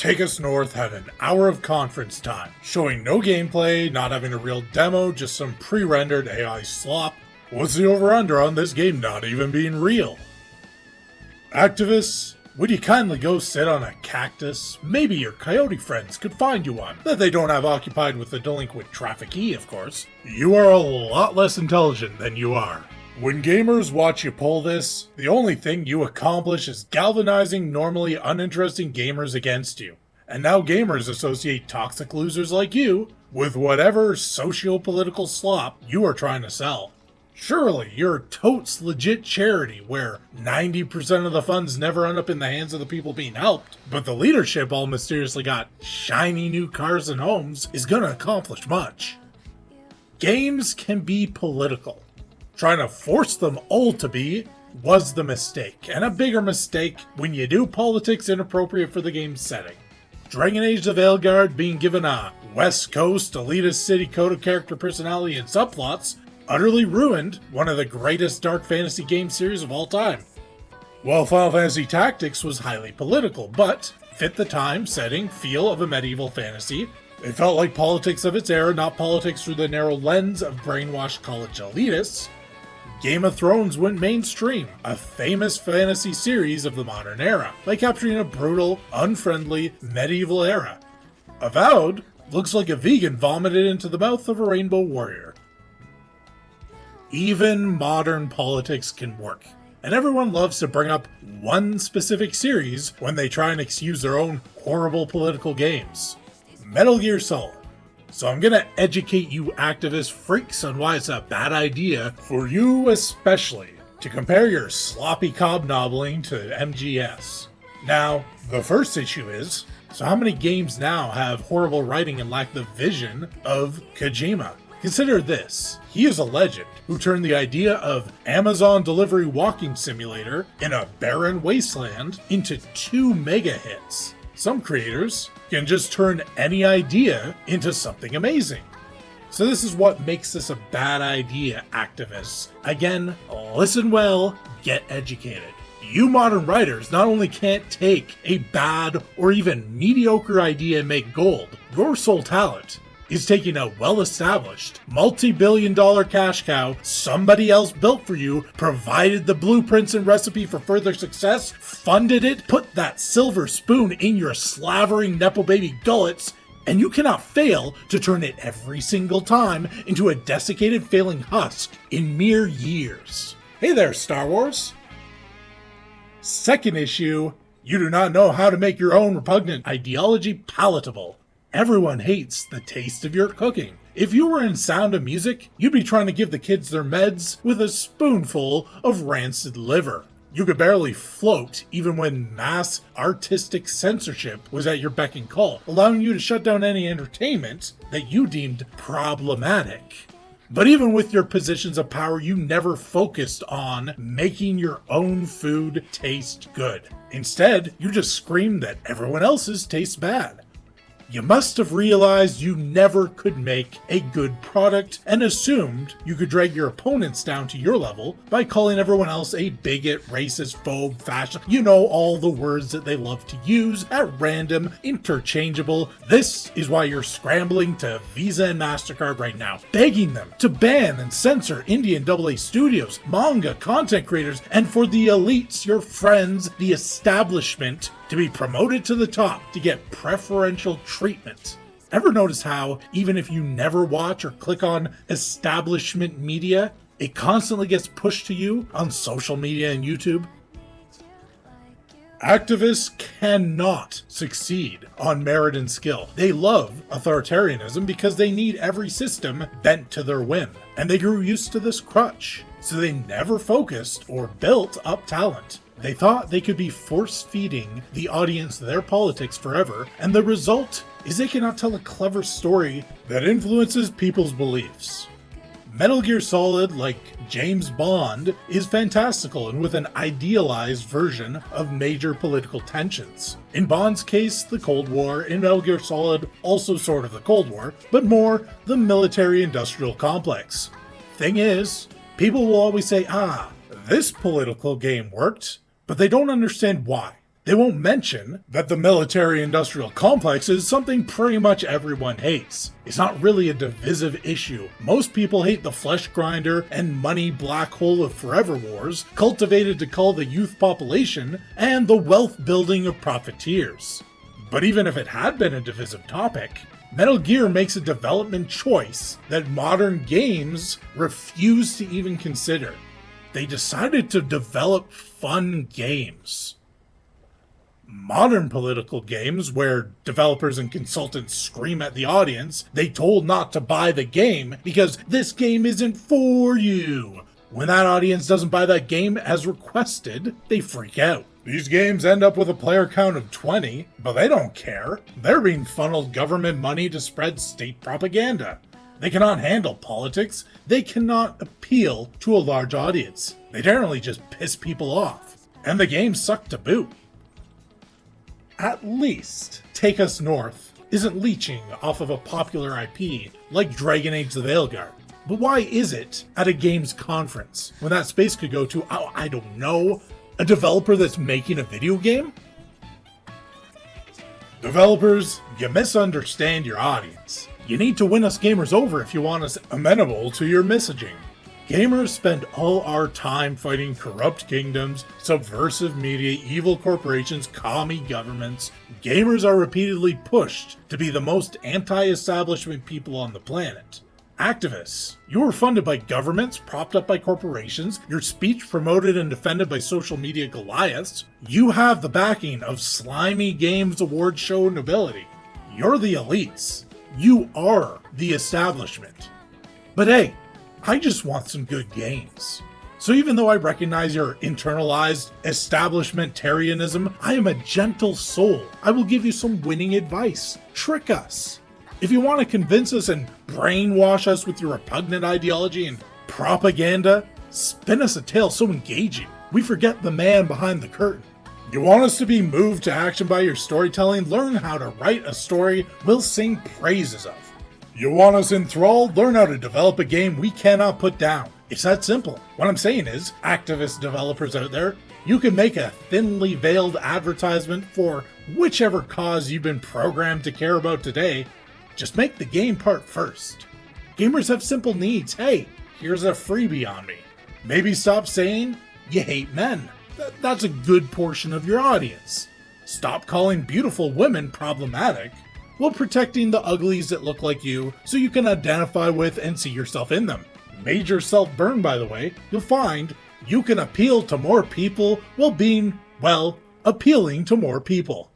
Take Us North had an hour of conference time, showing no gameplay, not having a real demo, just some pre-rendered AI slop. What's the over-under on this game not even being real? Activists, would you kindly go sit on a cactus? Maybe your coyote friends could find you one, that they don't have occupied with the delinquent traffickee, of course. You are a lot less intelligent than you are. When gamers watch you pull this, the only thing you accomplish is galvanizing normally uninteresting gamers against you. And now gamers associate toxic losers like you with whatever socio-political slop you are trying to sell. Surely you're totes legit charity where 90% of the funds never end up in the hands of the people being helped, but the leadership all mysteriously got shiny new cars and homes is gonna accomplish much. Games can be political. Trying to force them all to be was the mistake, and a bigger mistake when you do politics inappropriate for the game's setting. Dragon Age Veilguard being given a West Coast elitist city code of character personality and subplots utterly ruined one of the greatest dark fantasy game series of all time. While Final Fantasy Tactics was highly political, but fit the time, setting, feel of a medieval fantasy, it felt like politics of its era, not politics through the narrow lens of brainwashed college elitists. Game of Thrones went mainstream, a famous fantasy series of the modern era, by capturing a brutal, unfriendly, medieval era. Avowed looks like a vegan vomited into the mouth of a rainbow warrior. Even modern politics can work, and everyone loves to bring up one specific series when they try and excuse their own horrible political games. Metal Gear Solid. So I'm gonna educate you activist freaks on why it's a bad idea, for you especially, to compare your sloppy cobnobbling to MGS. Now, the first issue is, so how many games now have horrible writing and lack the vision of Kojima? Consider this, he is a legend who turned the idea of Amazon delivery walking simulator in a barren wasteland into 2 mega hits. Some creators can just turn any idea into something amazing. So this is what makes this a bad idea, activists. Again, listen well, get educated. You modern writers not only can't take a bad or even mediocre idea and make gold, your sole talent is taking a well-established, multi-billion-dollar cash cow somebody else built for you, provided the blueprints and recipe for further success, funded it, put that silver spoon in your slavering Nepo baby gullets, and you cannot fail to turn it every single time into a desiccated failing husk in mere years. Hey there, Star Wars! Second issue, you do not know how to make your own repugnant ideology palatable. Everyone hates the taste of your cooking. If you were in Sound of Music, you'd be trying to give the kids their meds with a spoonful of rancid liver. You could barely float even when mass artistic censorship was at your beck and call, allowing you to shut down any entertainment that you deemed problematic. But even with your positions of power, you never focused on making your own food taste good. Instead, you just screamed that everyone else's tastes bad. You must have realized you never could make a good product and assumed you could drag your opponents down to your level by calling everyone else a bigot, racist, phobe, fascist, you know, all the words that they love to use at random, interchangeable. This is why you're scrambling to Visa and MasterCard right now, begging them to ban and censor indie and AA studios, manga, content creators, and for the elites, your friends, the establishment, to be promoted to the top to get preferential treatment. Ever notice how, even if you never watch or click on establishment media, it constantly gets pushed to you on social media and YouTube? Activists cannot succeed on merit and skill. They love authoritarianism because they need every system bent to their whim, and they grew used to this crutch, so they never focused or built up talent. They thought they could be force-feeding the audience their politics forever, and the result is they cannot tell a clever story that influences people's beliefs. Metal Gear Solid, like James Bond, is fantastical and with an idealized version of major political tensions. In Bond's case, the Cold War. In Metal Gear Solid, also sort of the Cold War, but more the military-industrial complex. Thing is, people will always say, this political game worked, but they don't understand why. They won't mention that the military-industrial complex is something pretty much everyone hates. It's not really a divisive issue. Most people hate the flesh grinder and money black hole of forever wars, cultivated to cull the youth population, and the wealth building of profiteers. But even if it had been a divisive topic, Metal Gear makes a development choice that modern games refuse to even consider. They decided to develop fun games. Modern political games, where developers and consultants scream at the audience they told not to buy the game because this game isn't for you. When that audience doesn't buy that game as requested, they freak out. These games end up with a player count of 20, but they don't care. They're being funneled government money to spread state propaganda. They cannot handle politics. They cannot appeal to a large audience. They generally just piss people off. And the games suck to boot. At least Take Us North isn't leeching off of a popular IP like Dragon Age Veilguard. But why is it at a games conference when that space could go to, oh, I don't know, a developer that's making a video game? Developers, you misunderstand your audience. You need to win us gamers over if you want us amenable to your messaging. Gamers spend all our time fighting corrupt kingdoms, subversive media, evil corporations, commie governments. Gamers are repeatedly pushed to be the most anti-establishment people on the planet. Activists, you are funded by governments, propped up by corporations, your speech promoted and defended by social media Goliaths. You have the backing of slimy games award show nobility. You're the elites. You are the establishment. But hey, I just want some good games. So even though I recognize your internalized establishmentarianism, I am a gentle soul. I will give you some winning advice. Trick us. If you want to convince us and brainwash us with your repugnant ideology and propaganda, spin us a tale so engaging we forget the man behind the curtain. You want us to be moved to action by your storytelling? Learn how to write a story we'll sing praises of. You want us enthralled? Learn how to develop a game we cannot put down. It's that simple. What I'm saying is, activist developers out there, you can make a thinly veiled advertisement for whichever cause you've been programmed to care about today. Just make the game part first. Gamers have simple needs. Hey, here's a freebie on me. Maybe stop saying you hate men. That's a good portion of your audience. Stop calling beautiful women problematic while protecting the uglies that look like you so you can identify with and see yourself in them. Major self-burn, by the way. You'll find you can appeal to more people while being, well, appealing to more people.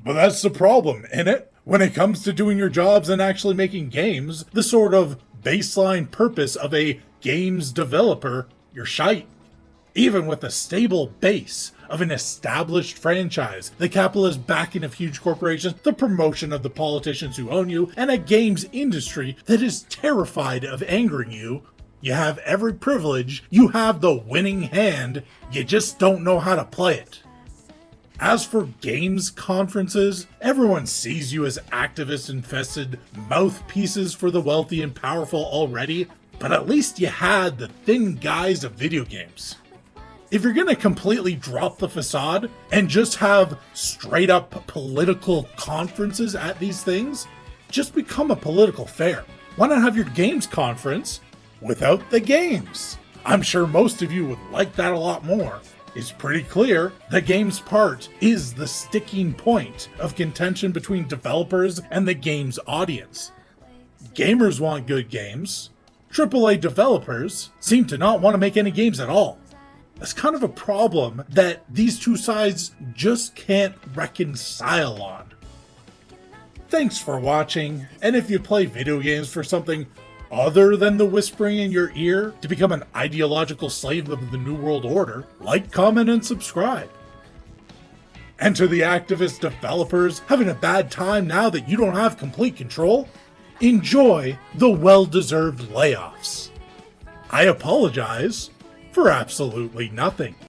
But that's the problem, innit? When it comes to doing your jobs and actually making games, the sort of baseline purpose of a games developer, you're shite. Even with a stable base of an established franchise, the capitalist backing of huge corporations, the promotion of the politicians who own you, and a games industry that is terrified of angering you, you have every privilege, you have the winning hand, you just don't know how to play it. As for games conferences, everyone sees you as activist-infested mouthpieces for the wealthy and powerful already, but at least you had the thin guise of video games. If you're gonna completely drop the facade and just have straight up political conferences at these things, just become a political fair. Why not have your games conference without the games? I'm sure most of you would like that a lot more. It's pretty clear the games part is the sticking point of contention between developers and the games audience. Gamers want good games. AAA developers seem to not want to make any games at all. That's kind of a problem that these two sides just can't reconcile on. Thanks for watching, and if you play video games for something other than the whispering in your ear to become an ideological slave of the New World Order, like, comment, and subscribe. And to the activist developers having a bad time now that you don't have complete control, enjoy the well-deserved layoffs. I apologize for absolutely nothing.